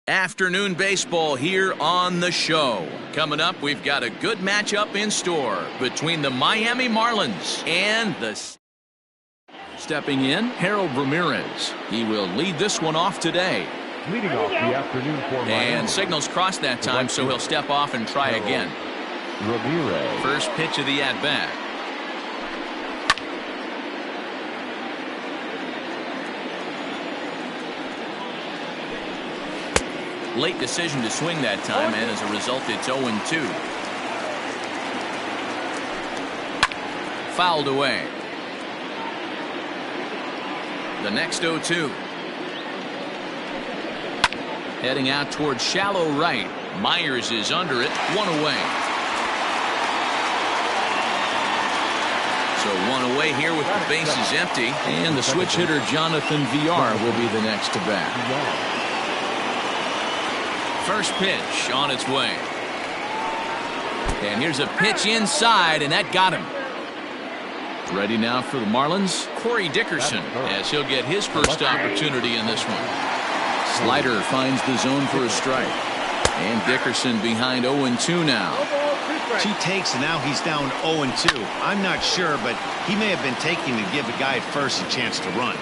Afternoon baseball here on the show. Coming up, we've got a good matchup in store between the Miami Marlins and the... Stepping in, Harold Ramirez. He will lead this one off today. Leading off the afternoon for Miami. And signals crossed that time, so he'll step off and try again. Ramirez. First pitch of the at-bat. Late decision to swing that time, and as a result, it's 0-2. Fouled away. The next 0-2. Heading out towards shallow right. Myers is under it. One away. So one away here with the bases empty. And the switch hitter Jonathan VR will be the next to bat. First pitch on its way. And here's a pitch inside, and that got him. Ready now for the Marlins, Corey Dickerson, as he'll get his first opportunity in this one. Slider finds the zone for a strike. And Dickerson behind 0-2 now. 2 takes, and now he's down 0-2. I'm not sure, but he may have been taking to give the guy at first a chance to run.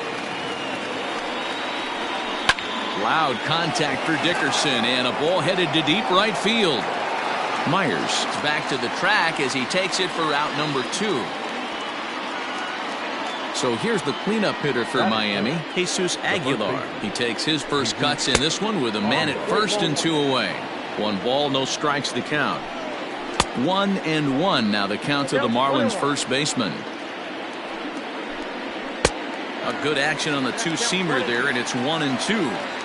Loud contact for Dickerson, and a ball headed to deep right field. Myers is back to the track as he takes it for out number 2. So here's the cleanup hitter for Miami, Jesus Aguilar. He takes his first cuts in this one with a man at first and 2 away. 1 ball, no strikes to count. 1-1 now the count to the Marlins first baseman. A good action on the 2-seamer there, and it's 1-2.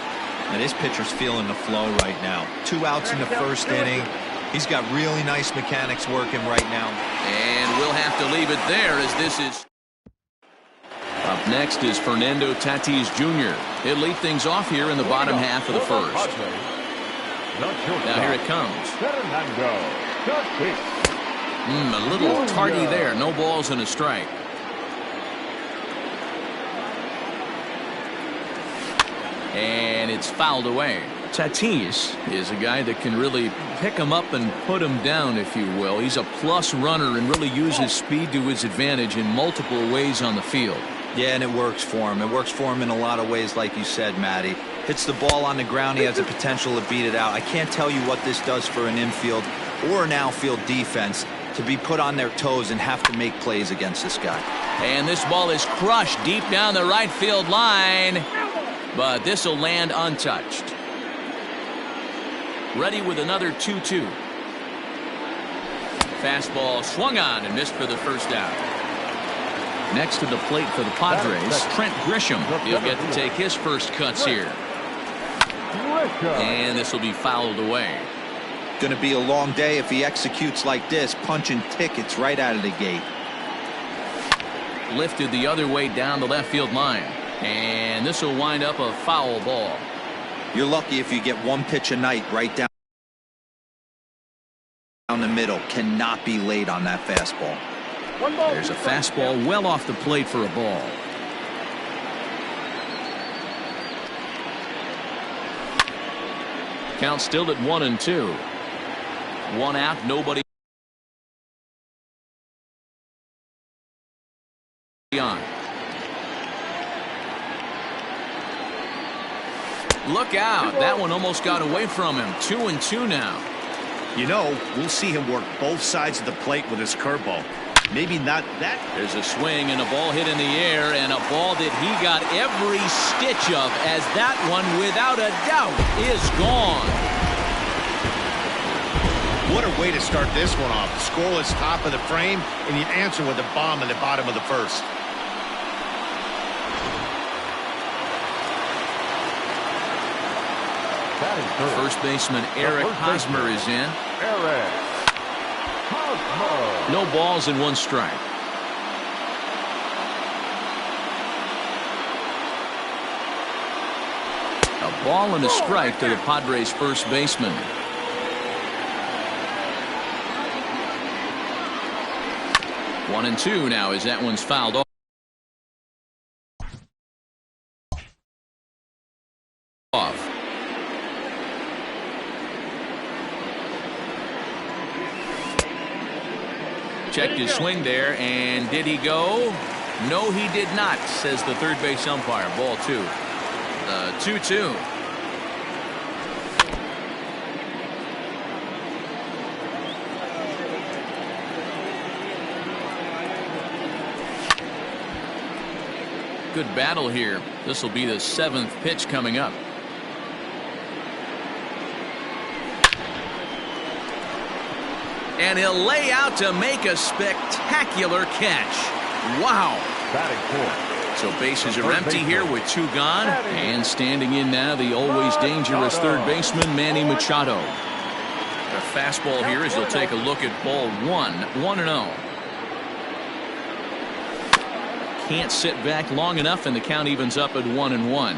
And this pitcher's feeling the flow right now. 2 outs in the first inning. He's got really nice mechanics working right now. And we'll have to leave it there as this is... Up next is Fernando Tatis Jr. He'll lead things off here in the bottom half of the first. Now here it comes. A little tardy there. No balls and a strike. And it's fouled away. Tatis is a guy that can really pick him up and put him down, if you will. He's a plus runner and really uses speed to his advantage in multiple ways on the field. Yeah, and it works for him. It works for him in a lot of ways, like you said, Matty. Hits the ball on the ground. He has the potential to beat it out. I can't tell you what this does for an infield or an outfield defense to be put on their toes and have to make plays against this guy. And this ball is crushed deep down the right field line. But this will land untouched. Ready with another 2-2. Fastball swung on and missed for the first out. Next to the plate for the Padres, Trent Grisham. He'll get to take his first cuts here. And this will be fouled away. Going to be a long day if he executes like this, punching tickets right out of the gate. Lifted the other way down the left field line. And this will wind up a foul ball. You're lucky if you get 1 pitch a night right down the middle. Cannot be late on that fastball. There's a fastball well off the plate for a ball. Count still at 1-2. 1 out, nobody on. Look out. That one almost got away from him. 2-2 now. You know, we'll see him work both sides of the plate with his curveball. Maybe not that. There's a swing and a ball hit in the air, and a ball that he got every stitch of, as that one, without a doubt, is gone. What a way to start this one off. Scoreless top of the frame, and you answer with a bomb in the bottom of the first. First baseman Eric Hosmer is in. No balls and 1 strike. A ball and a strike to the Padres first baseman. 1-2 now as that one's fouled off. Checked his swing there, and did he go? No, he did not, says the third base umpire. Ball 2. The 2-2. Good battle here. This will be the 7th pitch coming up. And he'll lay out to make a spectacular catch. Wow. Batting fourth. So bases are empty here with 2 gone. And standing in now, the always dangerous third baseman, Manny Machado. The fastball here as he'll take a look at ball 1. 1-0. Can't sit back long enough, and the count evens up at 1-1.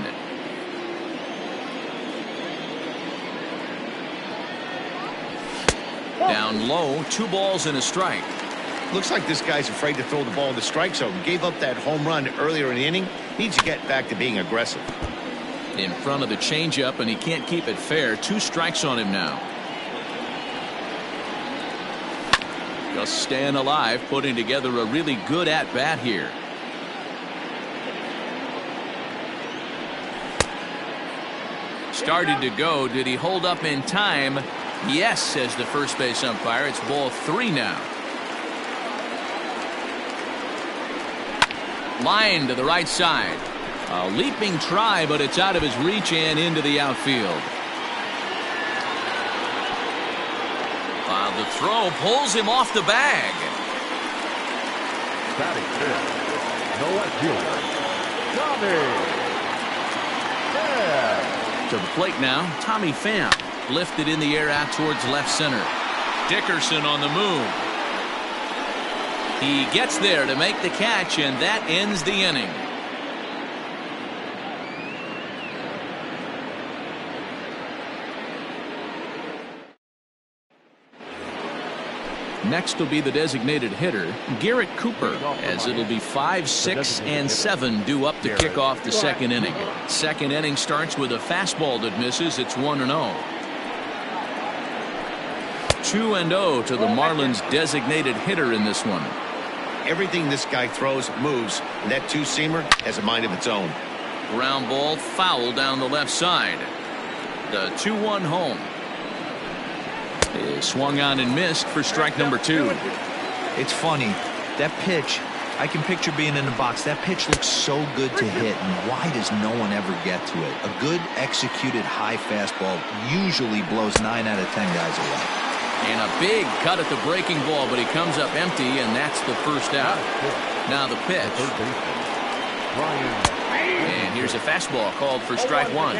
Down low, 2 balls and a strike. Looks like this guy's afraid to throw the ball in the strike zone. Gave up that home run earlier in the inning. Needs to get back to being aggressive. In front of the changeup, and he can't keep it fair. 2 strikes on him now. Just staying alive, putting together a really good at-bat here. Started to go. Did he hold up in time? Yes, says the first base umpire. It's ball 3 now. Line to the right side. A leaping try, but it's out of his reach and into the outfield. The throw pulls him off the bag. Batting fifth. No left fielder. Tommy. Yeah. To the plate now, Tommy Pham. Lifted in the air out towards left center. Dickerson on the move. He gets there to make the catch, and that ends the inning. Next will be the designated hitter, Garrett Cooper, as it'll be 5, 6, and 7 due up to kick off the second inning. Second inning starts with a fastball that misses. It's 1-0. 2-0 to the Marlins designated hitter in this one. Everything this guy throws moves, and that 2-seamer has a mind of its own. Ground ball foul down the left side. The 2-1 home. Is swung on and missed for strike number 2. It's funny. That pitch, I can picture being in the box. That pitch looks so good to hit, and why does no one ever get to it? A good executed high fastball usually blows 9 out of 10 guys away. And a big cut at the breaking ball, but he comes up empty, and that's the first out. Now the pitch. And here's a fastball called for strike 1.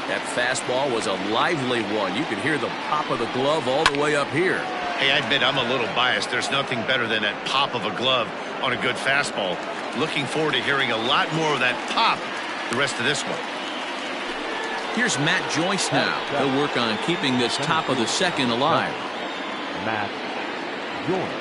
That fastball was a lively one. You could hear the pop of the glove all the way up here. Hey, I admit I'm a little biased. There's nothing better than that pop of a glove on a good fastball. Looking forward to hearing a lot more of that pop the rest of this one. Here's Matt Joyce now. He'll work on keeping this top of the second alive. Matt Joyce.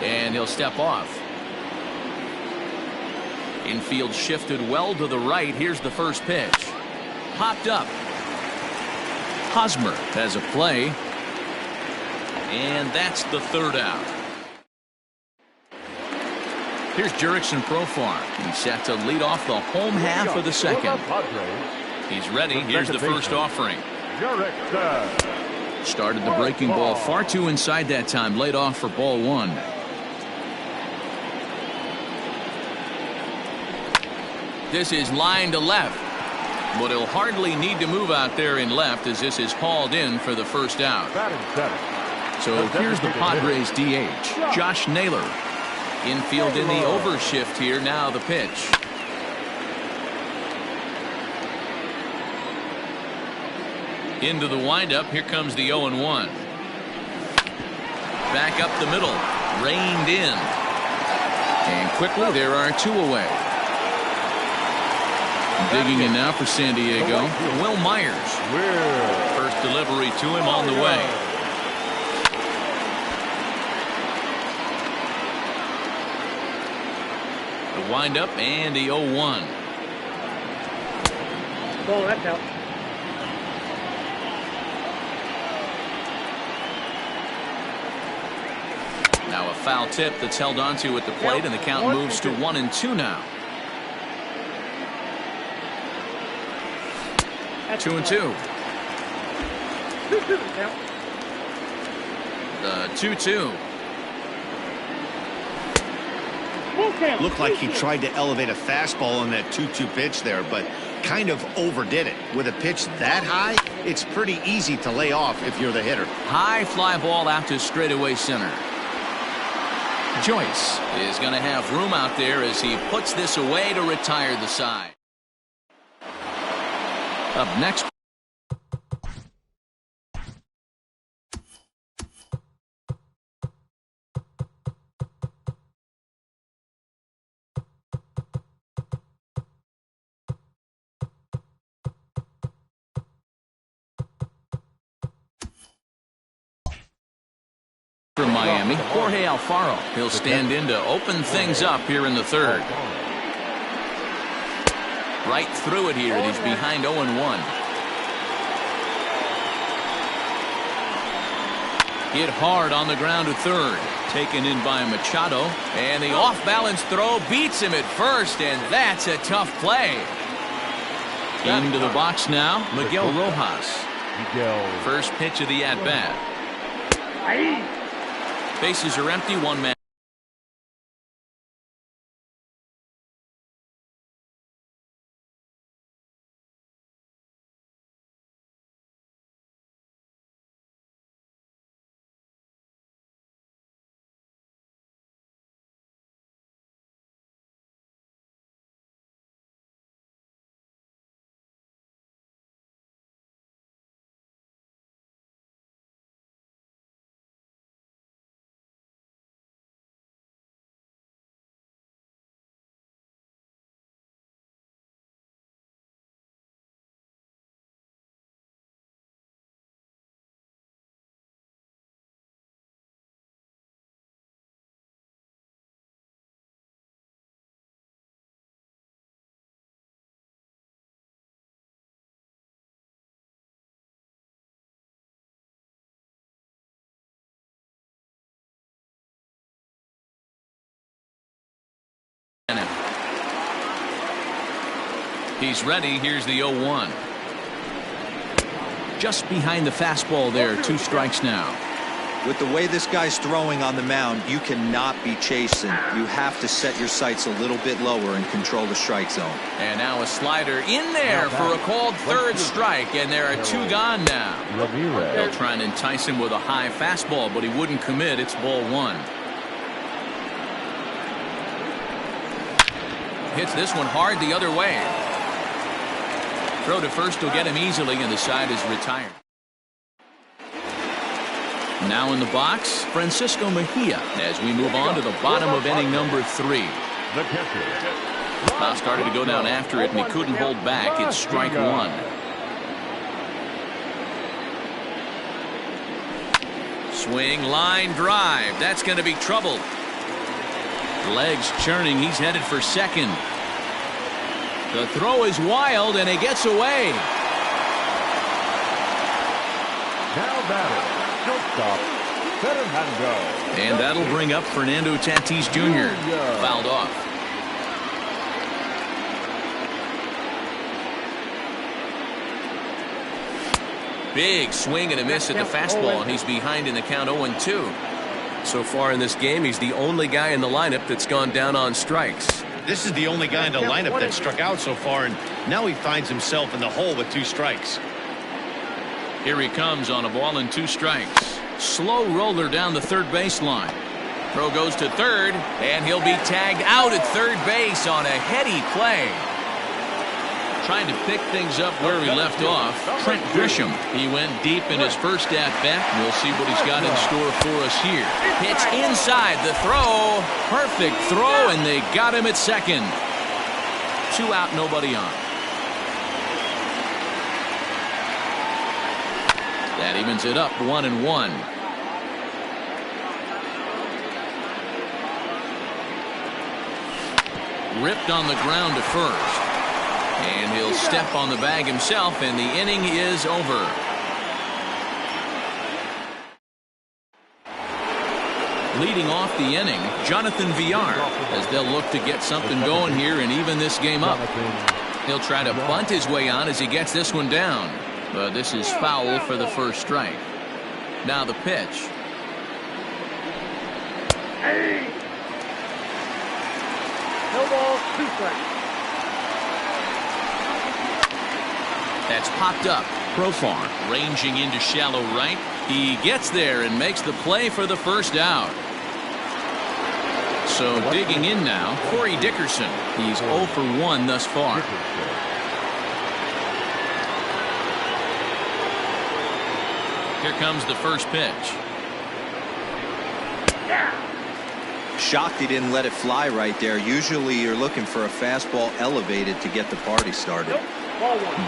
And he'll step off. Infield shifted well to the right. Here's the first pitch. Popped up. Hosmer has a play. And that's the third out. Here's Jurickson Profar. He's set to lead off the home half of the second. He's ready. Here's the first offering. Started the breaking ball far too inside that time. Laid off for ball one. This is line to left. But he'll hardly need to move out there in left as this is hauled in for the first out. So here's the Padres DH, Josh Naylor. Infield in the overshift here. Now the pitch. Into the windup. Here comes the 0-1. Back up the middle. Reined in. And quickly there are two away. Digging in now for San Diego, Will Myers. First delivery to him on the way. The windup and the 0-1. Oh, that's out. Now a foul tip that's held onto at the plate, and the count moves to 1-2 now. 2-2. The 2-2. Looked like he tried to elevate a fastball on that 2-2 pitch there, but kind of overdid it. With a pitch that high, it's pretty easy to lay off if you're the hitter. High fly ball out to straightaway center. Joyce is going to have room out there as he puts this away to retire the side. Up next. For Miami, Jorge Alfaro. He'll stand in to open things up here in the third. Right through it here. He's behind 0-1. Hit hard on the ground to third. Taken in by Machado. And the off-balance throw beats him at first, and that's a tough play. Into the box now, Miguel Rojas. First pitch of the at-bat. Bases are empty, one man. He's ready. Here's the 0-1. Just behind the fastball there. 2 strikes now. With the way this guy's throwing on the mound, you cannot be chasing. You have to set your sights a little bit lower and control the strike zone. And now a slider in there for a called third strike, and there are 2 gone now. They'll try and entice him with a high fastball, but he wouldn't commit. It's ball 1. Hits this one hard the other way. Throw to first will get him easily, and the side is retired. Now in the box, Francisco Mejia as we move on to the bottom of inning number 3. Now started to go down after it, and he couldn't hold back. It's strike 1. Swing, line drive. That's going to be trouble. Legs churning. He's headed for second. The throw is wild, and he gets away. Now batting, shortstop, Fernando. And that'll bring up Fernando Tatis Jr. Fouled off. Big swing and a miss at the fastball, and he's behind in the count 0-2. So far in this game, he's the only guy in the lineup that's gone down on strikes. This is the only guy in the lineup that struck out so far, and now he finds himself in the hole with 2 strikes. Here he comes on a ball and 2 strikes. Slow roller down the third baseline. Throw goes to third, and he'll be tagged out at third base on a heady play. Trying to pick things up where he left off, Trent Grisham. He went deep in his first at-bat. We'll see what he's got in store for us here. Pitch inside, the throw. Perfect throw, and they got him at second. 2 out, nobody on. That evens it up, 1-1. Ripped on the ground to first. And he'll step on the bag himself, and the inning is over. Leading off the inning, Jonathan Villar, as they'll look to get something going here and even this game up. He'll try to bunt his way on as he gets this one down. But this is foul for the first strike. Now the pitch. No ball, 2 strikes. That's popped up. Profar ranging into shallow right. He gets there and makes the play for the first out. So digging in now, Corey Dickerson. He's 0 for 1 thus far. Here comes the first pitch. Shocked he didn't let it fly right there. Usually you're looking for a fastball elevated to get the party started.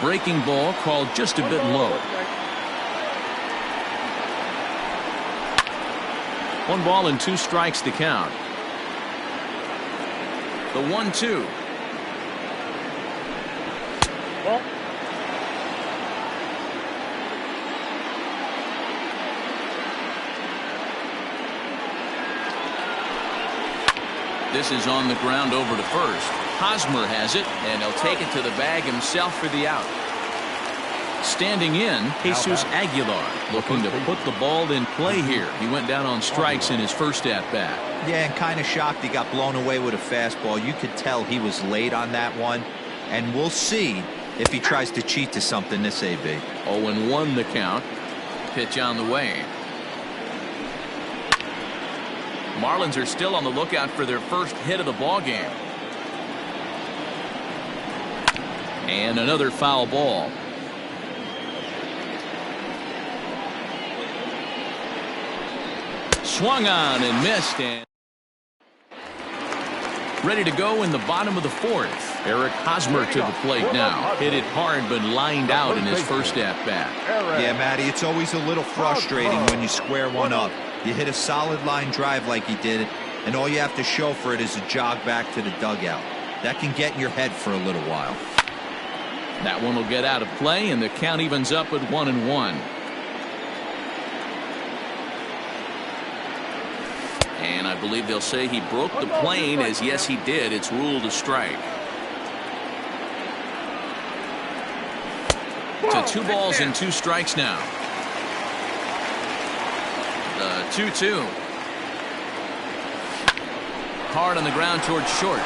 Breaking ball called just a bit low. 1 ball and 2 strikes to count. The 1-2. This is on the ground over to first. Hosmer has it, and he'll take it to the bag himself for the out. Standing in, Jesus Aguilar, looking to put the ball in play here. He went down on strikes in his first at-bat. Yeah, and kind of shocked he got blown away with a fastball. You could tell he was late on that one, and we'll see if he tries to cheat to something this AB. 0-1 the count. Pitch on the way. Marlins are still on the lookout for their first hit of the ball game. And another foul ball. Swung on and missed, and ready to go in the bottom of the 4th. Eric Hosmer to the plate now. Hit it hard but lined out in his first at-bat. Yeah, Matty, it's always a little frustrating when you square one up. You hit a solid line drive like he did, and all you have to show for it is a jog back to the dugout. That can get in your head for a little while. That one will get out of play, and the count evens up at 1-1. And I believe they'll say he broke the plane, as yes he did. It's ruled a strike. To 2 balls and 2 strikes now. The 2-2. Hard on the ground towards short.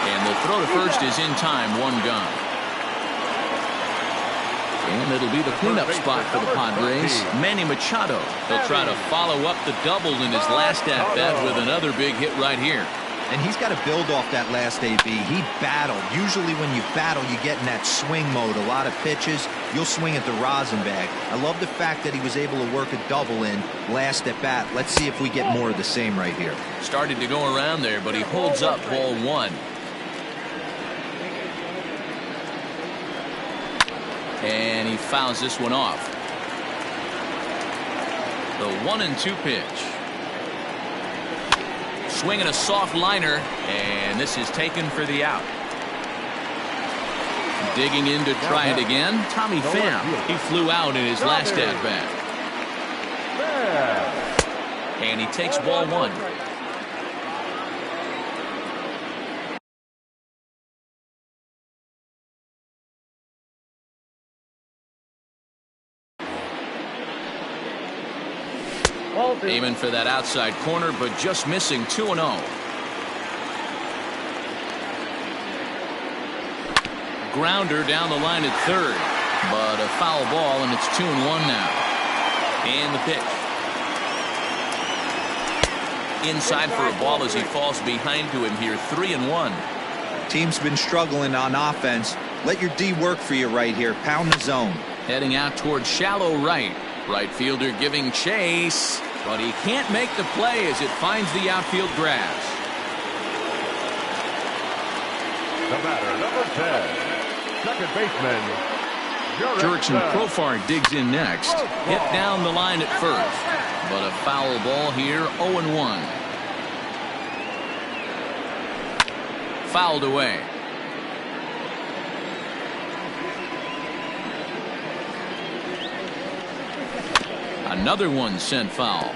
And the throw to first is in time. 1 gone. And it'll be the cleanup spot for the Padres. Manny Machado. He'll try to follow up the double in his last at-bat with another big hit right here. And he's got to build off that last AB. He battled. Usually when you battle, you get in that swing mode. A lot of pitches, you'll swing at the rosin bag. I love the fact that he was able to work a double in last at bat. Let's see if we get more of the same right here. Started to go around there, but he holds up ball 1. And he fouls this one off. The 1-2 pitch. Swinging a soft liner, and this is taken for the out. Digging in to try it again, Tommy Pham. He flew out in his last at-bat. And he takes ball one. Aiming for that outside corner, but just missing 2-0. Grounder down the line at third, but a foul ball, and it's 2-1 now. And the pitch. Inside for a ball as he falls behind to him here, 3-1. Team's been struggling on offense. Let your D work for you right here. Pound the zone. Heading out towards shallow right. Right fielder giving chase, but he can't make the play as it finds the outfield grass. The batter, number 10. Second baseman, Jurickson Profar digs in next. Hit down the line at first, but a foul ball here, 0-1. Fouled away. Another one sent foul.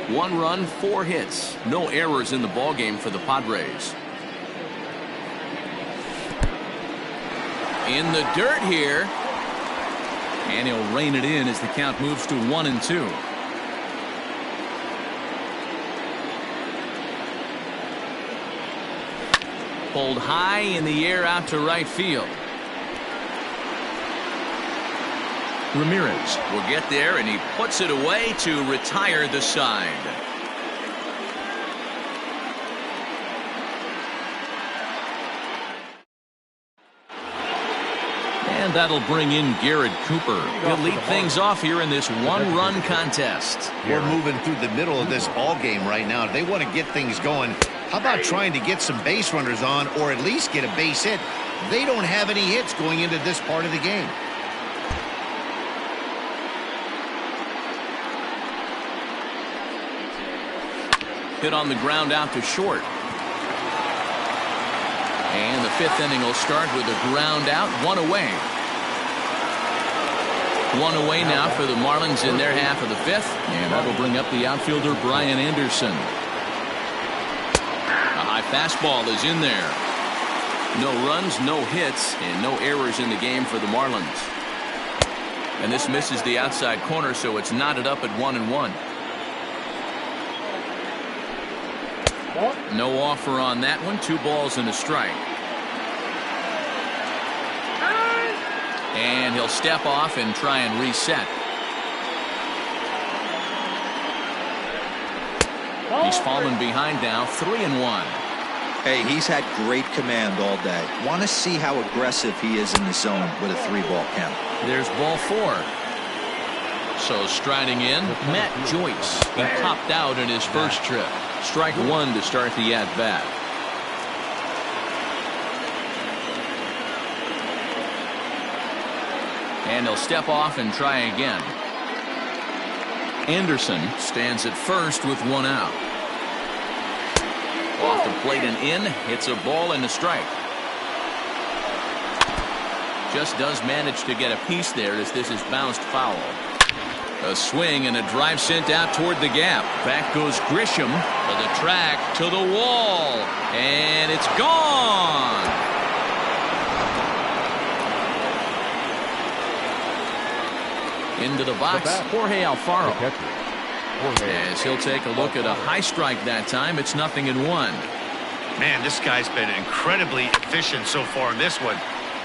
1 run, 4 hits. No errors in the ballgame for the Padres. In the dirt here. And he'll rein it in as the count moves to 1-2. Pulled high in the air out to right field. Ramirez will get there, and he puts it away to retire the side. And that'll bring in Garrett Cooper. He'll lead things off here in this 1-run contest. We're moving through the middle of this ball game right now. If they want to get things going, how about trying to get some base runners on, or at least get a base hit? They don't have any hits going into this part of the game. Hit on the ground out to short. And the 5th inning will start with a ground out, 1 away. 1 away now for the Marlins in their half of the 5th. And that'll bring up the outfielder Brian Anderson. A high fastball is in there. No runs, no hits, and no errors in the game for the Marlins. And this misses the outside corner, so it's knotted up at 1-1. No offer on that one. 2 balls and a strike. And he'll step off and try and reset. He's fallen behind now, 3-1. Hey, he's had great command all day. Want to see how aggressive he is in the zone with a 3-ball count. There's ball 4. So striding in, Matt Joyce. He popped out in his first trip. Strike 1 to start the at-bat. And he'll step off and try again. Anderson stands at first with 1 out. Off the plate and in. Hits a ball and a strike. Just does manage to get a piece there as this is bounced foul. A swing and a drive sent out toward the gap. Back goes Grisham for the track to the wall. And it's gone. Into the box, Jorge Alfaro. As he'll take a look at a high strike that time. It's 0-1. Man, this guy's been incredibly efficient so far in this one.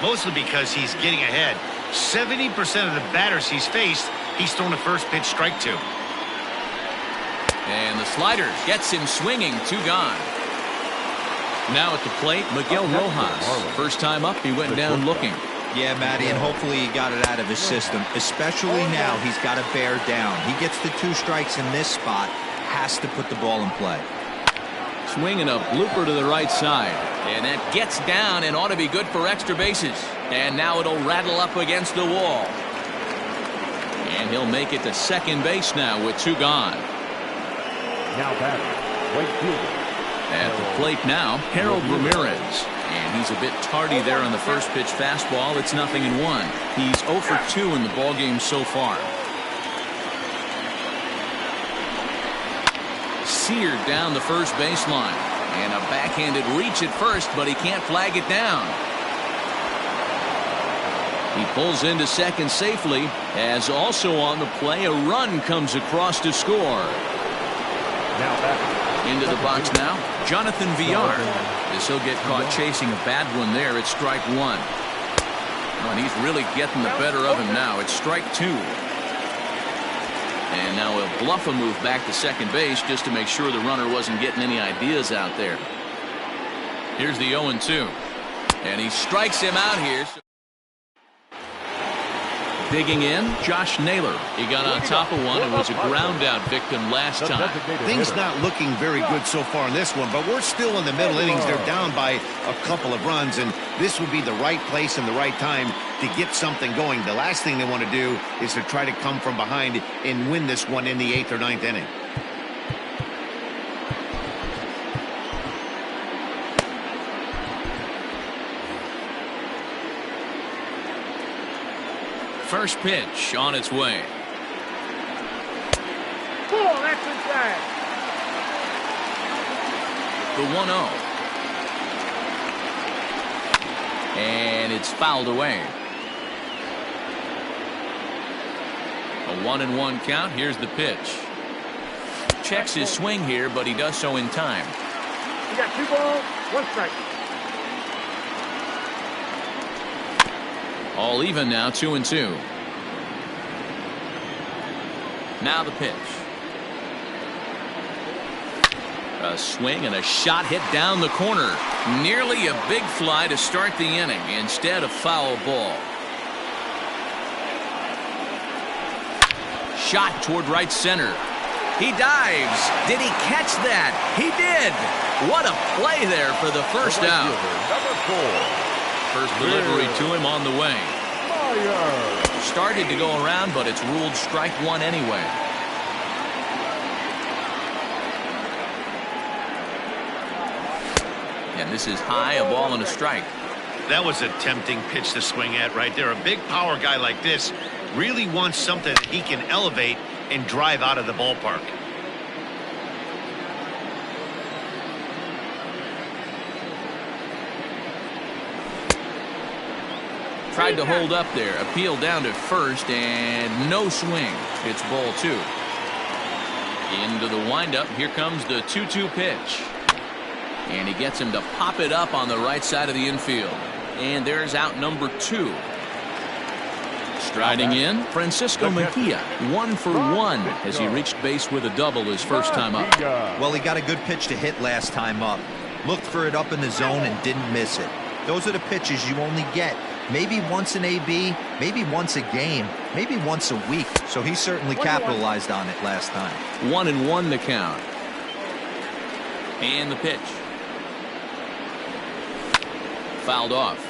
Mostly because he's getting ahead. 70% of the batters he's faced, he's thrown a first pitch strike to. And the slider gets him swinging. 2 gone. Now at the plate, Miguel Rojas. First time up, he went down looking. Yeah, Matty, and hopefully he got it out of his system. Especially now, he's got to bear down. He gets the 2 strikes in this spot, has to put the ball in play. Swinging a blooper to the right side. And that gets down and ought to be good for extra bases. And now it'll rattle up against the wall. And he'll make it to second base now with 2 gone. Now batting, right fielder. At the plate now, Harold Ramirez. And he's a bit tardy there on the first pitch fastball. It's 0-1. He's 0 for 2 in the ballgame so far. Seared down the first baseline. And a backhanded reach at first, but he can't flag it down. He pulls into second safely, as also on the play, a run comes across to score. Now back. Into the box now, Jonathan Villar, as he'll get caught chasing a bad one there at strike one. Oh, and he's really getting the better of him now. It's strike two. And now he'll bluff a move back to second base just to make sure the runner wasn't getting any ideas out there. Here's the 0-2. And he strikes him out here. Digging in, Josh Naylor. He got on top of one and was a ground out victim last time. Things not looking very good so far in this one, but we're still in the middle innings. They're down by a couple of runs, and this would be the right place and the right time to get something going. The last thing they want to do is to try to come from behind and win this one in the 8th or 9th inning. First pitch on its way. Oh, that's inside. The 1-0. And it's fouled away. A 1-1 count. Here's the pitch. Checks his swing here, but he does so in time. You got 2 balls, 1 strike. All even now, 2-2. Now the pitch. A swing and a shot hit down the corner. Nearly a big fly to start the inning. Instead, a foul ball. Shot toward right center. He dives. Did he catch that? He did. What a play there for the first out. Number 4. First delivery to him on the way. Started to go around, but it's ruled strike one anyway. And this is high, a ball and a strike. That was a tempting pitch to swing at right there. A big power guy like this really wants something that he can elevate and drive out of the ballpark. Tried to hold up there, appealed down to first, and no swing. It's ball 2. Into the windup, here comes the 2-2 pitch. And he gets him to pop it up on the right side of the infield. And there's out number 2. Striding in, Francisco Mejia, 1 for 1 as he reached base with a double his first time up. Well, he got a good pitch to hit last time up. Looked for it up in the zone and didn't miss it. Those are the pitches you only get maybe once in AB, maybe once a game, maybe once a week. So he certainly capitalized on it last time. 1-1 the count. And the pitch. Fouled off.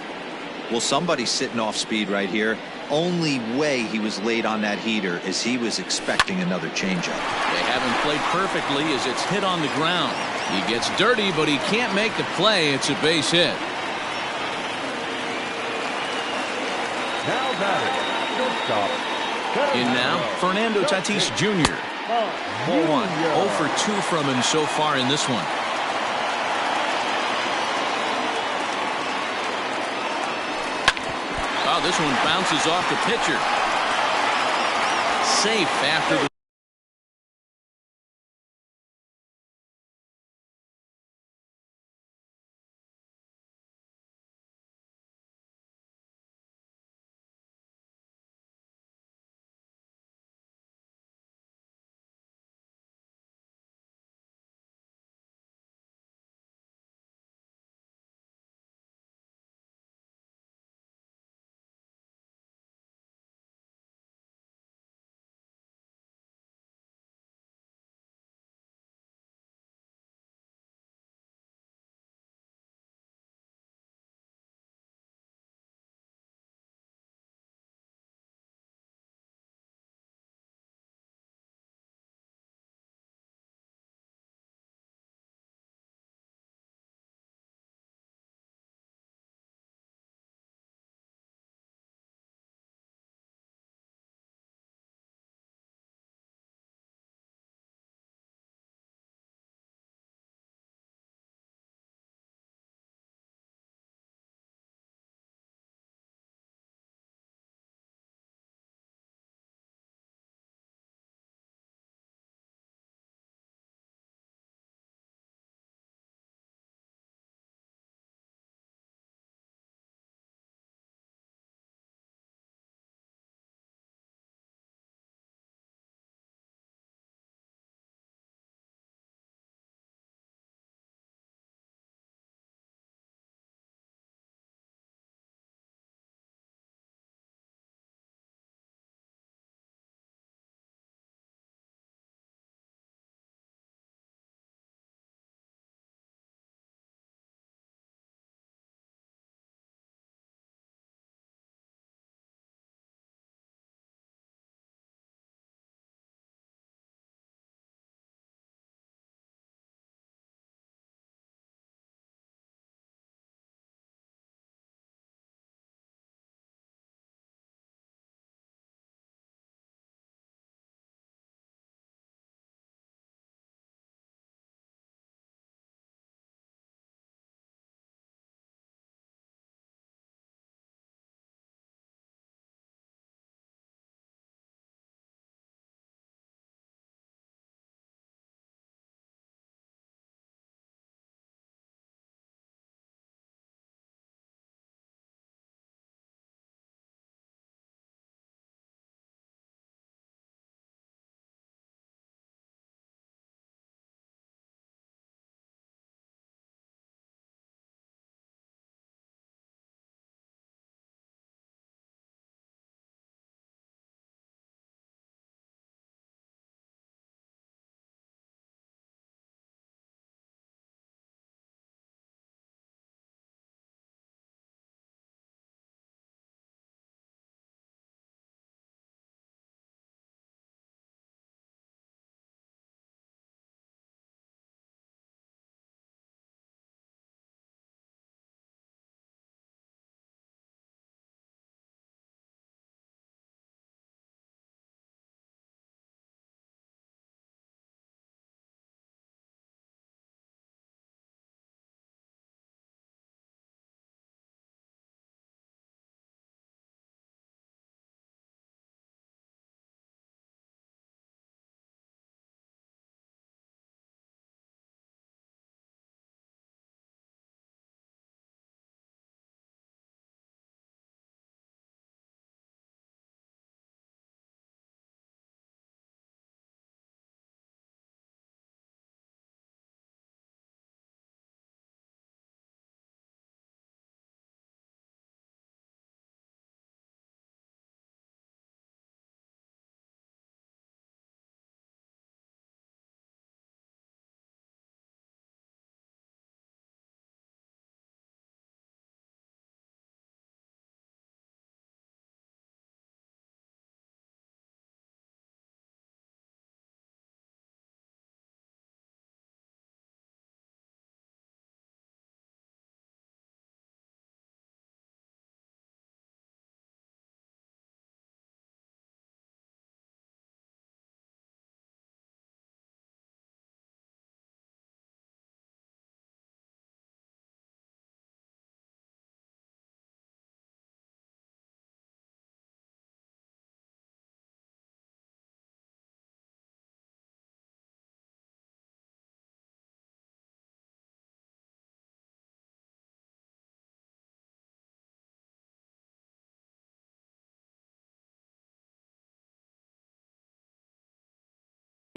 Well, somebody's sitting off speed right here. Only way he was late on that heater is he was expecting another changeup. They haven't played perfectly as it's hit on the ground. He gets dirty, but he can't make the play. It's a base hit. Now batting, shortstop. In now, Fernando Tatis Jr. Ball 1. 0 for 2 from him so far in this one. Oh, this one bounces off the pitcher. Safe after the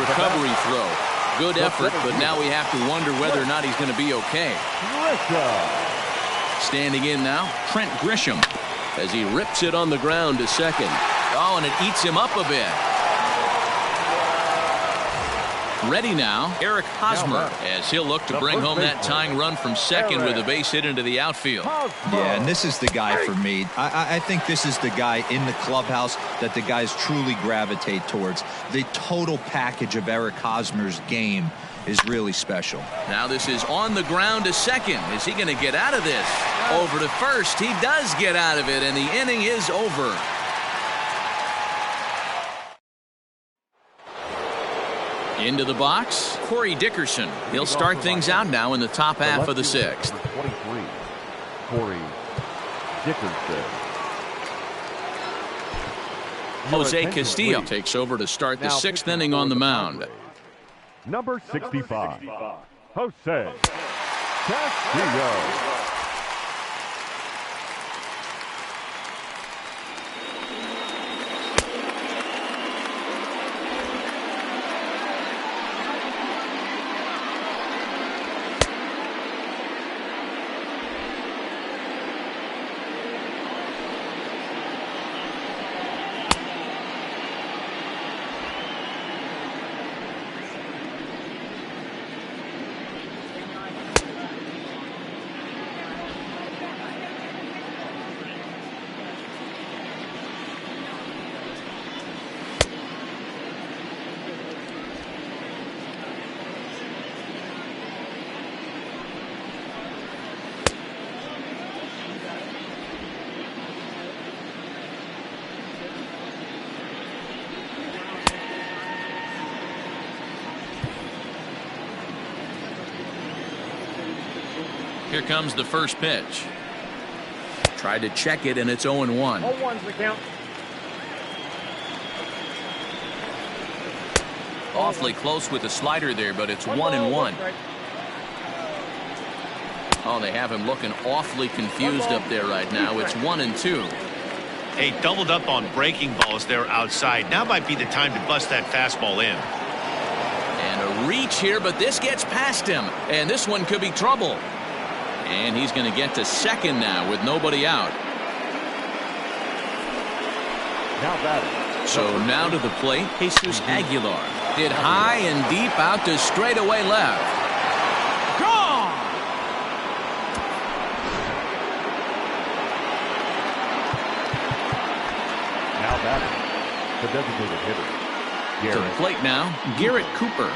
recovery throw. Good effort, but now we have to wonder whether or not he's going to be okay. Standing in now, Trent Grisham, as he rips it on the ground to second. Oh, and it eats him up a bit. Ready now, Eric Hosmer, as he'll look to bring home that tying run from second with a base hit into the outfield. Yeah, and this is the guy for me. I think this is the guy in the clubhouse that the guys truly gravitate towards. The total package of Eric Hosmer's game is really special. Now this is on the ground to second. Is he going to get out of this? Over to first. He does get out of it, and the inning is over. Into the box, Corey Dickerson. He'll start things out now in the top half of the sixth. 23, Corey Dickerson. Jose Castillo takes over to start the sixth inning on the mound. Number 65, Jose Castillo. Here comes the first pitch. Tried to check it, and it's 0-1. 0-1's the count. Awfully close with the slider there, but it's 1-1. Oh, they have him looking awfully confused up there right now. It's 1-2. Hey, doubled up on breaking balls there outside. Now might be the time to bust that fastball in. And a reach here, but this gets past him. And this one could be trouble. And he's going to get to second now with nobody out. So now to the plate, Jesus Aguilar. Hit high and deep out to straightaway left. Gone! Now batting, the designated hitter, To the plate now, Garrett Cooper.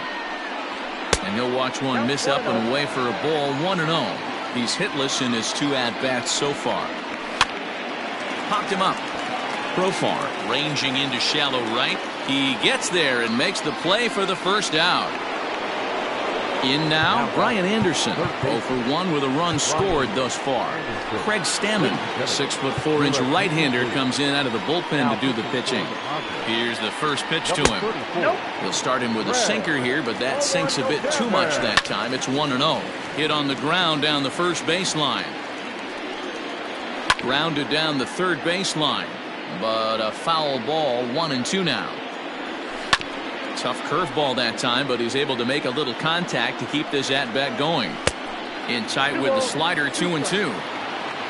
And he'll watch one miss up and away for a ball, 1-0. He's hitless in his 2 at-bats so far. Popped him up. Profar ranging into shallow right. He gets there and makes the play for the first out. In now, Brian Anderson, 0 for 1 with a run scored thus far. Craig Stammen, a 6'4" right-hander, comes in out of the bullpen to do the pitching. Here's the first pitch to him. He'll start him with a sinker here, but that sinks a bit too much that time. It's 1-0. Hit on the ground down the first baseline. Grounded down the third baseline, but a foul ball, 1-2 now. Tough curveball that time, but he's able to make a little contact to keep this at-bat going. In tight with the slider, 2-2.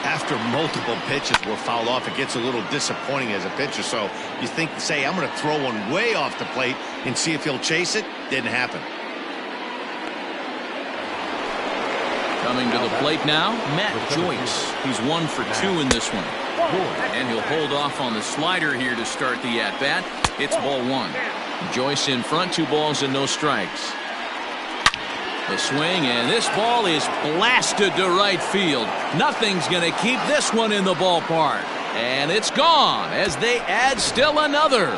After multiple pitches were fouled off, it gets a little disappointing as a pitcher. So you think, say, I'm going to throw one way off the plate and see if he'll chase it. Didn't happen. Coming to the plate now, Matt Joyce. He's 1 for 2 in this one. And he'll hold off on the slider here to start the at-bat. It's ball 1. Joyce in front, 2 balls and no strikes. The swing, and this ball is blasted to right field. Nothing's going to keep this one in the ballpark. And it's gone as they add still another.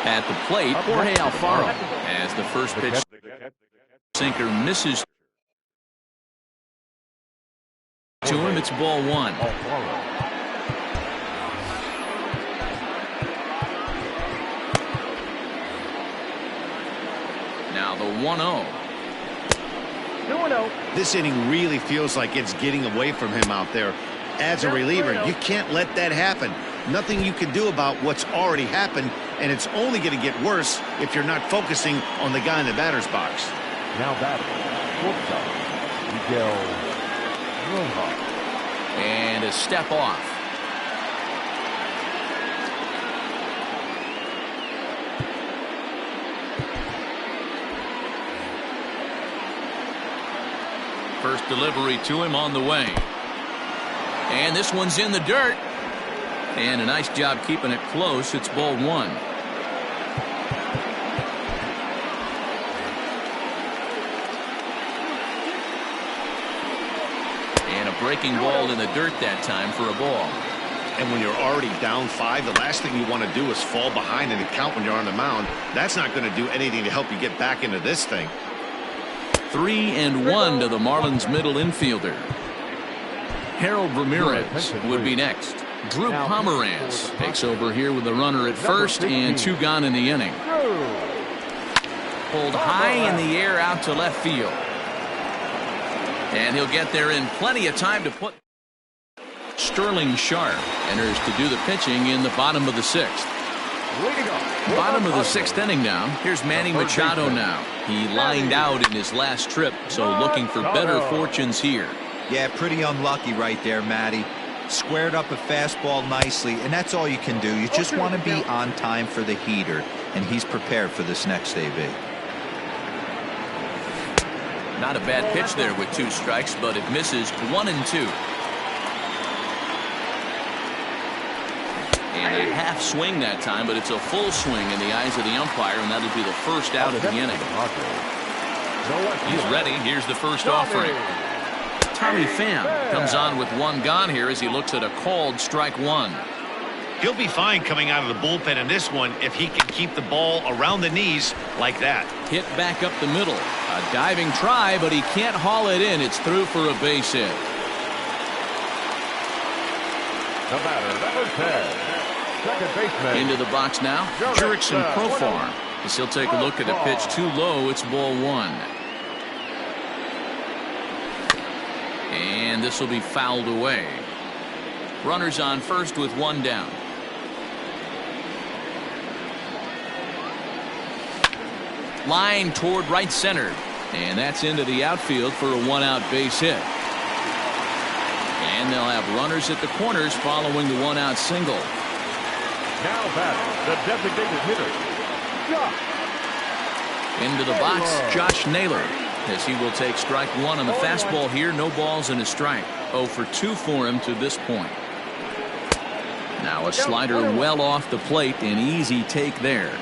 At the plate, Jorge Alfaro as the first pitch. Sinker misses to him. It's ball 1. Now the 1-0. 2-0. This inning really feels like it's getting away from him out there. As a reliever, you can't let that happen. Nothing you can do about what's already happened. and it's only going to get worse if you're not focusing on the guy in the batter's box. Now batting, shortstop, Miguel. And a step off. First delivery to him on the way. And this one's in the dirt. And a nice job keeping it close. It's ball one. And a breaking ball in the dirt that time for a ball. And when you're already down 5, the last thing you want to do is fall behind in the count when you're on the mound. That's not going to do anything to help you get back into this thing. 3-1 to the Marlins middle infielder. Harold Ramirez would be next. Drew Pomeranz takes over here with the runner at first and 2 gone in the inning. Pulled high in the air out to left field. And he'll get there in plenty of time to put. Sterling Sharp enters to do the pitching in the bottom of the 6th. Bottom of the 6th inning now. Here's Manny Machado now. He lined out in his last trip, so looking for better fortunes here. Yeah, pretty unlucky right there, Matty. Squared up a fastball nicely, and that's all you can do. You just want to be on time for the heater, and he's prepared for this next AB. Not a bad pitch there with 2 strikes, but it misses 1-2. And a half swing that time, but it's a full swing in the eyes of the umpire, and that'll be the first out of the inning. He's ready. Here's the first offering. Tommy Pham comes on with 1 gone here as he looks at a called strike 1. He'll be fine coming out of the bullpen in this one if he can keep the ball around the knees like that. Hit back up the middle. A diving try, but he can't haul it in. It's through for a base hit. The batter, number 10. Second baseman. Into the box now, Jurickson Profar. As he'll take a look at a pitch too low, it's ball 1. And this will be fouled away. Runners on first with 1 down. Line toward right center. And that's into the outfield for a 1-out base hit. And they'll have runners at the corners following the 1-out single. Now batting, the designated hitter, Josh. Into the box, Josh Naylor, as he will take strike 1 on the fastball here. No balls and a strike. 0 for 2 for him to this point. Now a slider well off the plate, an easy take there.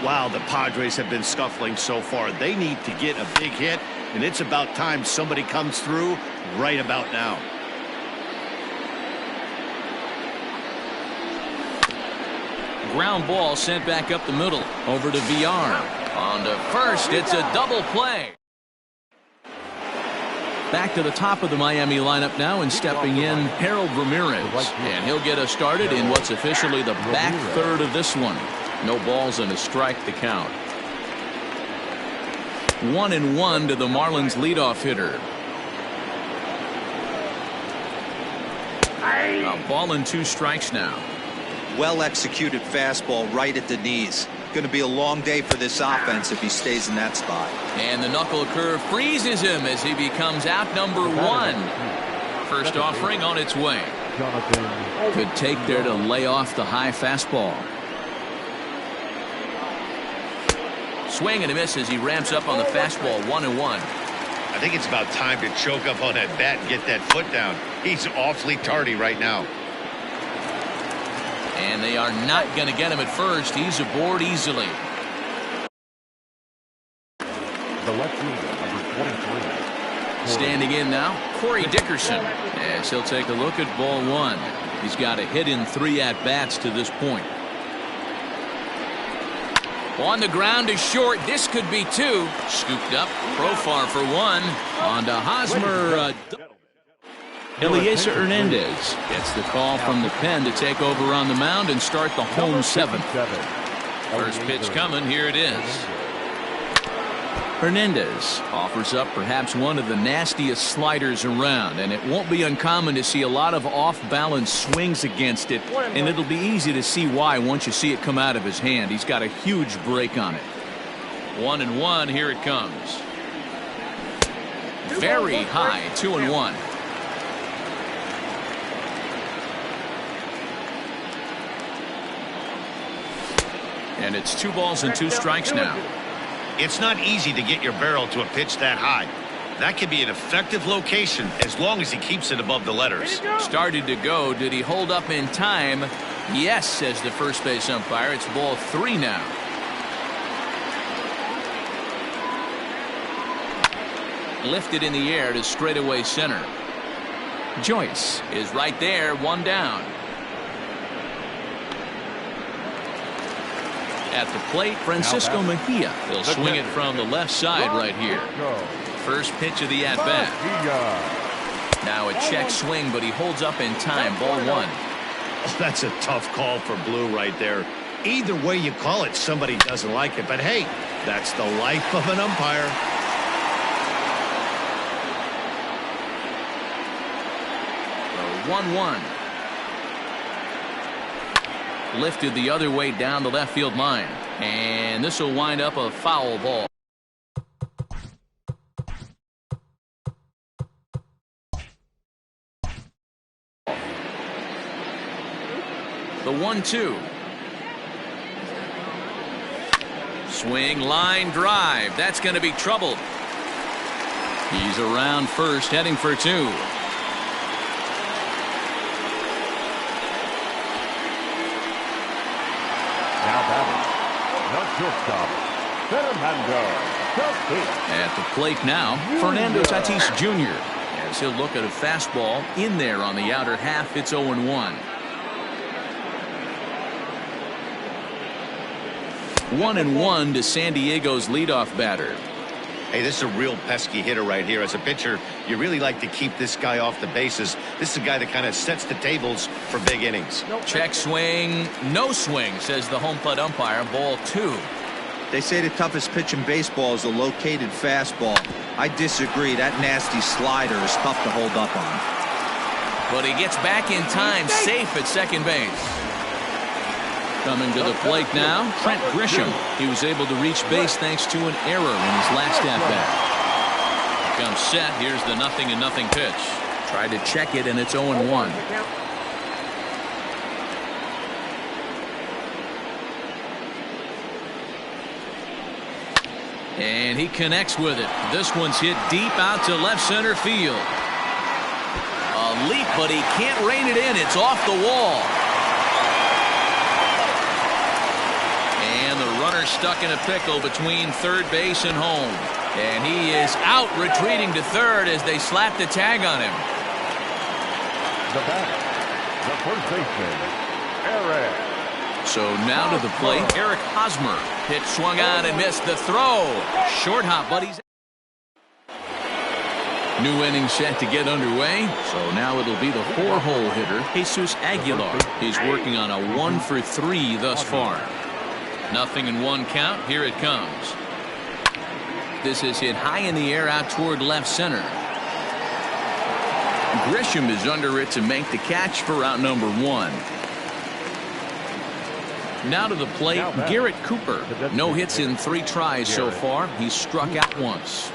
Wow, the Padres have been scuffling so far. They need to get a big hit, and it's about time somebody comes through right about now. Ground ball sent back up the middle. Over to VR. On to first. It's a double play. Back to the top of the Miami lineup now, and stepping in, Harold Ramirez. And he'll get us started in what's officially the back third of this one. No balls and a strike to count. 1-1 to the Marlins leadoff hitter. A ball and 2 strikes now. Well executed fastball right at the knees. Going to be a long day for this offense if he stays in that spot. And the knuckle curve freezes him as he becomes out number 1. First offering on its way. Good take there to lay off the high fastball. Swing and a miss as he ramps up on the fastball. 1-1. I think it's about time to choke up on that bat and get that foot down. He's awfully tardy right now. And they are not going to get him at first. He's aboard easily. The left fielder, number 23. Standing in now, Corey Dickerson, as he'll take a look at ball 1. He's got a hit in 3 at-bats to this point. On the ground is short. This could be 2. Scooped up. Profar for 1. On to Hosmer. Eliezer Hernandez gets the call from the pen to take over on the mound and start the home 7th. First pitch coming. Here it is. Hernandez offers up perhaps one of the nastiest sliders around, and it won't be uncommon to see a lot of off-balance swings against it, and it'll be easy to see why once you see it come out of his hand. He's got a huge break on it. 1-1, here it comes. Very high, 2-1. And it's 2 balls and 2 strikes now. It's not easy to get your barrel to a pitch that high. That can be an effective location as long as he keeps it above the letters. Started to go. Did he hold up in time? Yes, says the first base umpire. It's ball 3 now. Lifted in the air to straightaway center. Joyce is right there, 1 down. At the plate, Francisco Mejia. He'll swing it from the left side right here. First pitch of the at-bat. Now a check swing, but he holds up in time. Ball 1. Oh, that's a tough call for Blue right there. Either way you call it, somebody doesn't like it. But hey, that's the life of an umpire. The 1-1. Lifted the other way down the left field line, and this will wind up a foul ball. The 1-2. Swing, line drive. That's going to be troubled. He's around first, heading for 2. Now batting, not shortstop, Fernando Tatis. At the plate now, Fernando Tatis Jr. as he'll look at a fastball in there on the outer half. It's 0-1. 1-1 to San Diego's leadoff batter. Hey, this is a real pesky hitter right here. As a pitcher, you really like to keep this guy off the bases. This is a guy that kind of sets the tables for big innings. Check swing, no swing, says the home plate umpire. Ball 2. They say the toughest pitch in baseball is a located fastball. I disagree. That nasty slider is tough to hold up on. But he gets back in time, safe at second base. Coming to the plate now, Trent Grisham. He was able to reach base thanks to an error in his last at-bat. Comes set. Here's the 0-0 pitch. Tried to check it, and it's 0-1. And he connects with it. This one's hit deep out to left center field. A leap, but he can't rein it in. It's off the wall. Runner stuck in a pickle between third base and home. And he is out, retreating to third as they slap the tag on him. The batter, the first baseman, Eric. So now to the plate, Eric Hosmer. Pitch swung on and missed the throw. Short hop, buddies. New inning set to get underway. So now it'll be the 4-hole hitter, Jesus Aguilar. He's working on a 1-for-3 thus far. 0-1 count. Here it comes. This is hit high in the air out toward left center. Grisham is under it to make the catch for out number 1. Now to the plate, Garrett Cooper. No hits in 3 tries so far. He's struck out once.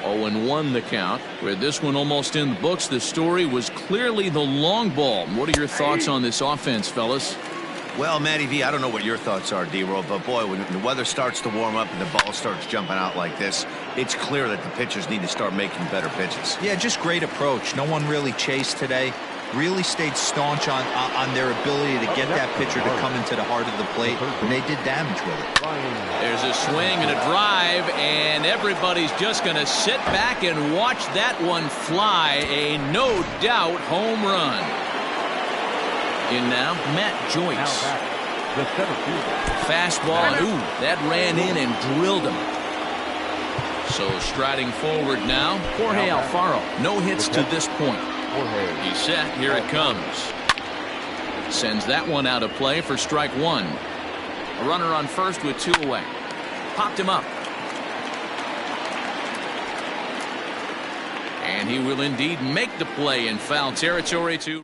0-1 the count. With this one almost in the books, the story was clearly the long ball. What are your thoughts on this offense, fellas? Well, Matty V, I don't know what your thoughts are, D-Roll, but boy, when the weather starts to warm up and the ball starts jumping out like this, it's clear that the pitchers need to start making better pitches. Yeah, just great approach. No one really chased today. Really stayed staunch on their ability to get that pitcher to come into the heart of the plate, and they did damage with it. There's a swing and a drive, and everybody's just going to sit back and watch that one fly. A no-doubt home run. In now, Matt Joyce. Fastball, and ooh, that ran in and drilled him. So striding forward now, Jorge Alfaro. No hits to this point. He's set. Here it comes. Sends that one out of play for strike 1. A runner on first with 2 away. Popped him up. And he will indeed make the play in foul territory to.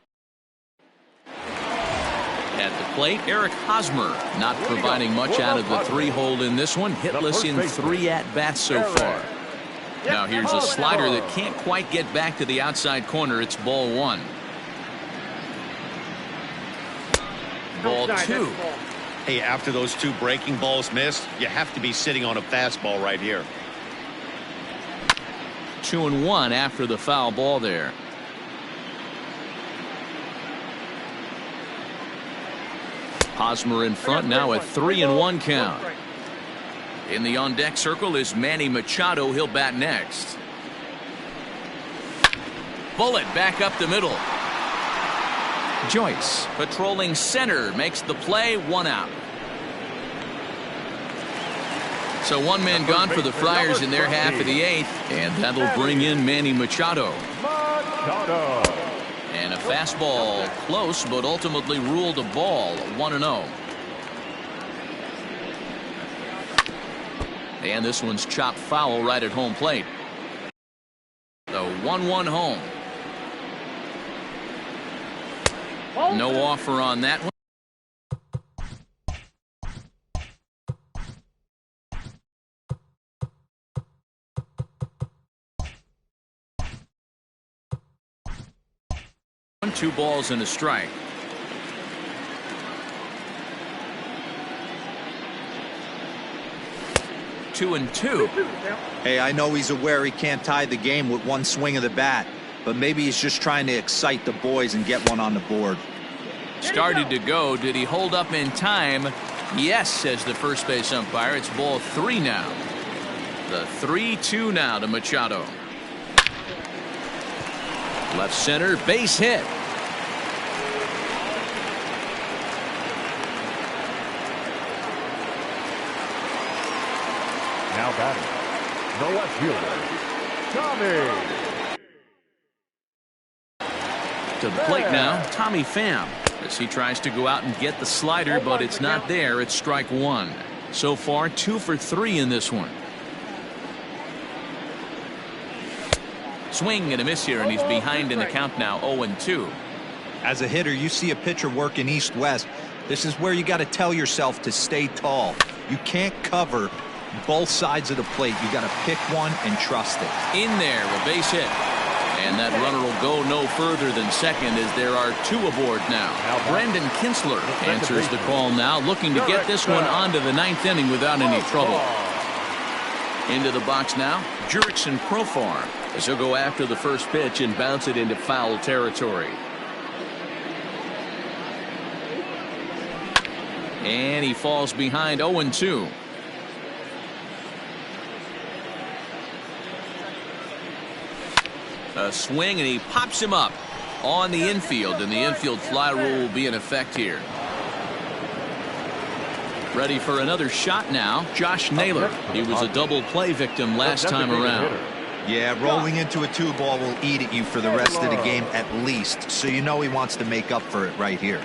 At the plate, Eric Hosmer not providing much out of the 3-hole in this one. Hitless in 3 at-bats so far. Now here's a slider that can't quite get back to the outside corner. It's ball 1. Ball 2. Hey, after those 2 breaking balls missed, you have to be sitting on a fastball right here. 2-1 after the foul ball there. Hosmer in front now, a 3-1 count. In the on-deck circle is Manny Machado. He'll bat next. Bullet back up the middle. Joyce patrolling center makes the play. 1 out. So 1 man gone for the Friars in their half of the 8th, and that'll bring in Manny Machado. And a fastball close, but ultimately ruled a ball. 1-0. And this one's chopped foul right at home plate. The 1-1 home. No offer on that one. Two balls and a strike. Two and two. Hey, I know he's aware he can't tie the game with 1 swing of the bat, but maybe he's just trying to excite the boys and get one on the board. Started to go. Did he hold up in time? Yes, says the first base umpire. It's ball 3 now. The 3-2 now to Machado. Left center, base hit. Now batting, the left fielder, Tommy. To the plate now, Tommy Pham, as he tries to go out and get the slider, but it's not there. It's strike 1. So far, 2 for 3 in this one. Swing and a miss here, and he's behind in the count now. 0-2. As a hitter, you see a pitcher working east-west. This is where you got to tell yourself to stay tall. You can't cover both sides of the plate. You got to pick one and trust it. In there, a base hit. And that runner will go no further than second, as there are 2 aboard now. Brendan Kinsler answers the call now, looking to get this one onto the 9th inning without any trouble. Into the box now, Jurickson Profar, as he'll go after the first pitch and bounce it into foul territory. And he falls behind. 0-2. A swing, and he pops him up on the infield, and the infield fly rule will be in effect here. Ready for another shot now, Josh Naylor. He was a double play victim last time around. Yeah, rolling into a 2-ball will eat at you for the rest of the game at least, so you know he wants to make up for it right here.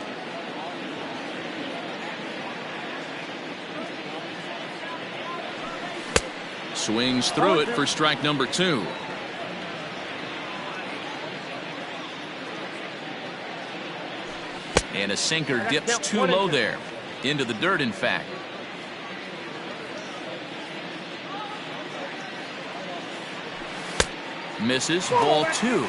Swings through it for strike number 2. And a sinker dips too low there. Into the dirt, in fact. Misses. Ball 2.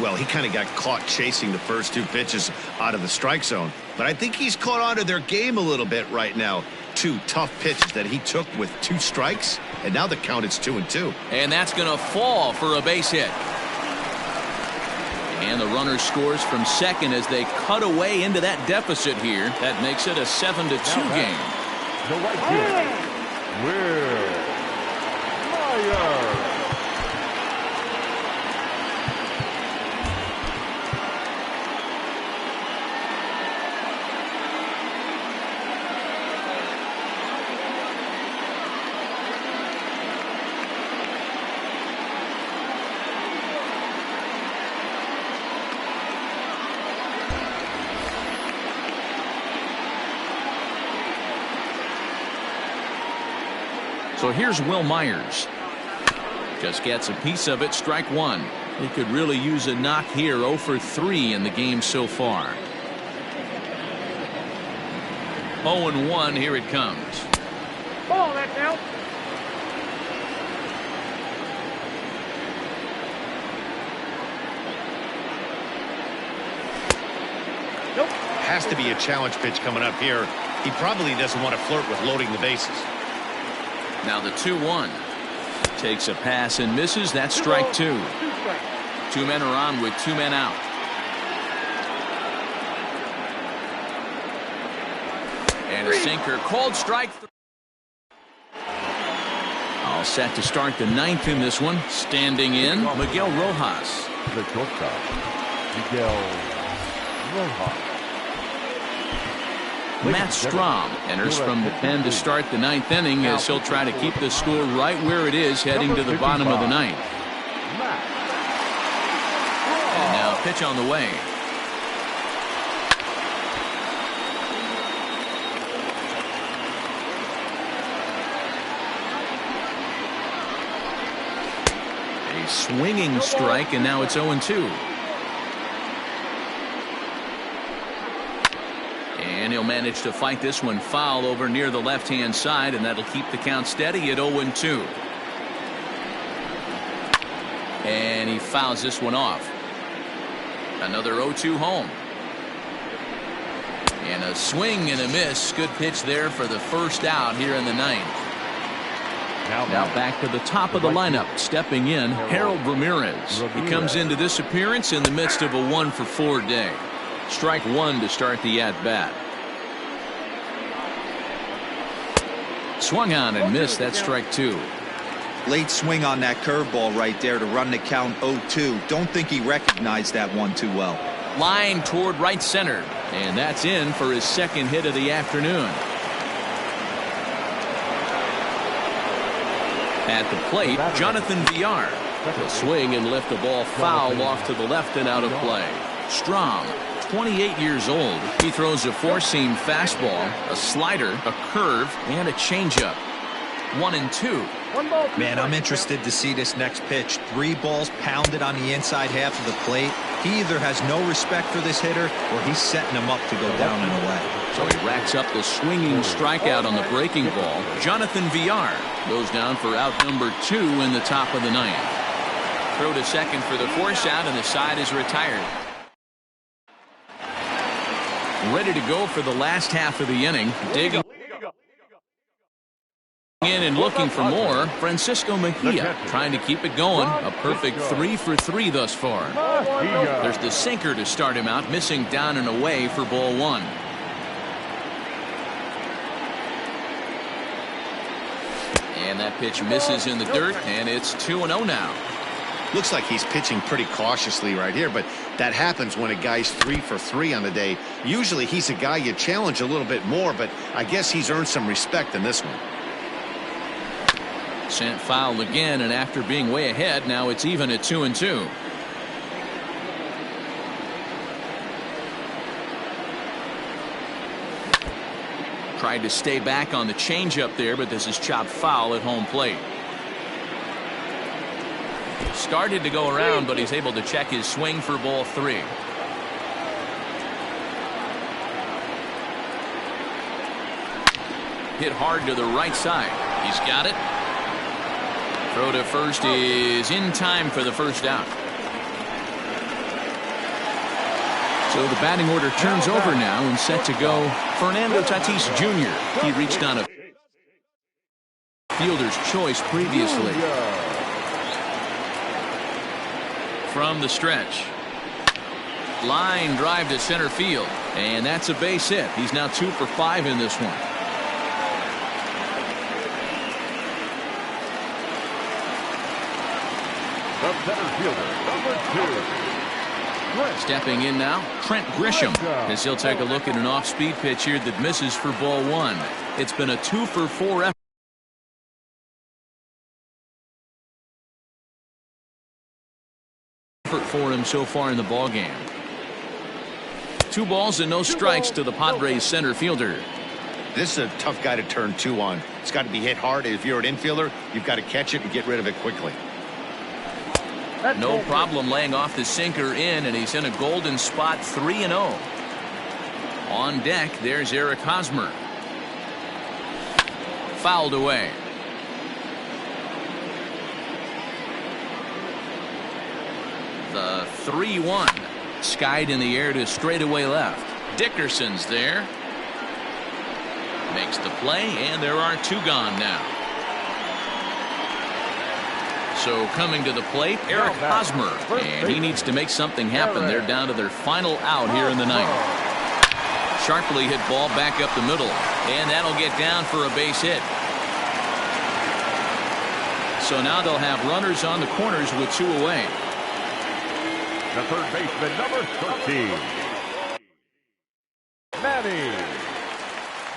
Well, he kind of got caught chasing the first 2 pitches out of the strike zone. But I think he's caught on to their game a little bit right now. 2 tough pitches that he took with 2 strikes. And now the count is 2-2. And that's going to fall for a base hit. And the runner scores from second as they cut away into that deficit here. That makes it a 7-2 game. The right fielder, Will Myers. So here's Will Myers. Just gets a piece of it. Strike 1. He could really use a knock here. 0 for 3 in the game so far. 0-1. Here it comes. Ball that now. Has to be a challenge pitch coming up here. He probably doesn't want to flirt with loading the bases. Now the 2-1. Takes a pass and misses. That's strike 2. 2 men are on with 2 men out. And a sinker. Called strike 3. All set to start the 9th in this one. Standing in, Miguel Rojas. The shortstop, Miguel Rojas. Matt Strom enters from the pen to start the 9th inning as he'll try to keep the score right where it is heading to the bottom of the 9th. And now pitch on the way. A swinging strike, and now it's 0-2. And he'll manage to fight this one foul over near the left-hand side, and that'll keep the count steady at 0-2. And he fouls this one off. Another 0-2 home. And a swing and a miss. Good pitch there for the first out here in the 9th. Now back to the top of the lineup. Stepping in, Harold Ramirez. He comes into this appearance in the midst of a 1-for-4 day. Strike 1 to start the at-bat. Swung on and missed. That's strike 2. Late swing on that curveball right there to run the count 0-2. Don't think he recognized that one too well. Line toward right center. And that's in for his second hit of the afternoon. At the plate, Jonathan Villar. He'll swing and lift the ball foul off to the left and out of play. Strom, 28 years old. He throws a four-seam fastball, a slider, a curve, and a changeup. 1-2. Man, I'm interested to see this next pitch. 3 balls pounded on the inside half of the plate. He either has no respect for this hitter or he's setting him up to go down and away. So he racks up the swinging strikeout on the breaking ball. Jonathan Villar goes down for out number 2 in the top of the 9th. Throw to second for the force out, and the side is retired. Ready to go for the last half of the inning. Digging in and looking for more, Francisco Mejia trying to keep it going. A perfect 3 for 3 thus far. There's the sinker to start him out, missing down and away for ball 1. And that pitch misses in the dirt, and it's 2-0 now. Looks like he's pitching pretty cautiously right here, but that happens when a guy's 3 for 3 on the day. Usually he's a guy you challenge a little bit more, but I guess he's earned some respect in this one. Sent foul again, and after being way ahead, now it's even at 2-2. Tried to stay back on the changeup there, but this is chopped foul at home plate. Started to go around, but he's able to check his swing for ball 3. Hit hard to the right side. He's got it. Throw to first is in time for the first out. So the batting order turns over now and set to go. Fernando Tatis Jr. He reached on a fielder's choice previously. From the stretch. Line drive to center field. And that's a base hit. He's now 2 for 5 in this one. The center fielder, number 2. Stepping in now, Trent Grisham, as he'll take a look at an off-speed pitch here that misses for ball 1. It's been a 2 for 4 effort for him so far in the ball game. 2 balls and no strikes to the Padres center fielder. This is a tough guy to turn 2 on. It's got to be hit hard. If you're an infielder, you've got to catch it and get rid of it quickly. No problem laying off the sinker in, and he's in a golden spot, 3-0. On deck, there's Eric Hosmer. Fouled away. The 3-1. Skied in the air to straightaway left. Dickerson's there. Makes the play, and there are 2 gone now. So coming to the plate, Eric Hosmer, and he needs to make something happen. They're down to their final out here in the ninth. Sharply hit ball back up the middle, and that'll get down for a base hit. So now they'll have runners on the corners with 2 away. The third baseman, number 13, Manny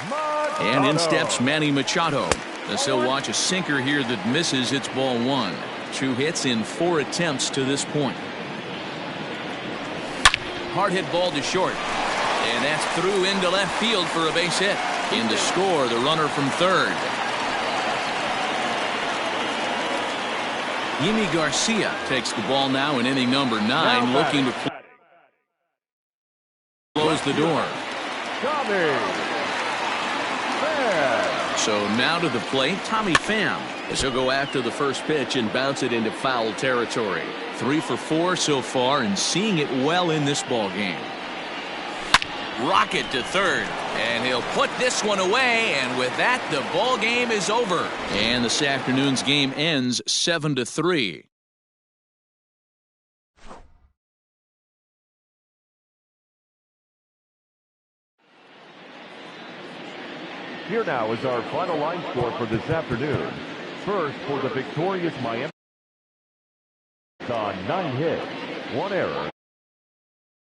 Machado. And in steps Manny Machado, as he'll watch a sinker here that misses. It's ball 1. 2 hits in 4 attempts to this point. Hard hit ball to short, and that's through into left field for a base hit. In to score, the runner from third. Yimi Garcia takes the ball now in inning number 9, looking to close the door. So now to the plate, Tommy Pham, as he'll go after the first pitch and bounce it into foul territory. 3 for 4 so far, and seeing it well in this ball game. Rocket to third, and he'll put this one away, and with that, the ball game is over. And this afternoon's game ends 7-3. Here now is our final line score for this afternoon. First, for the victorious Miami on 9 hits, 1 error.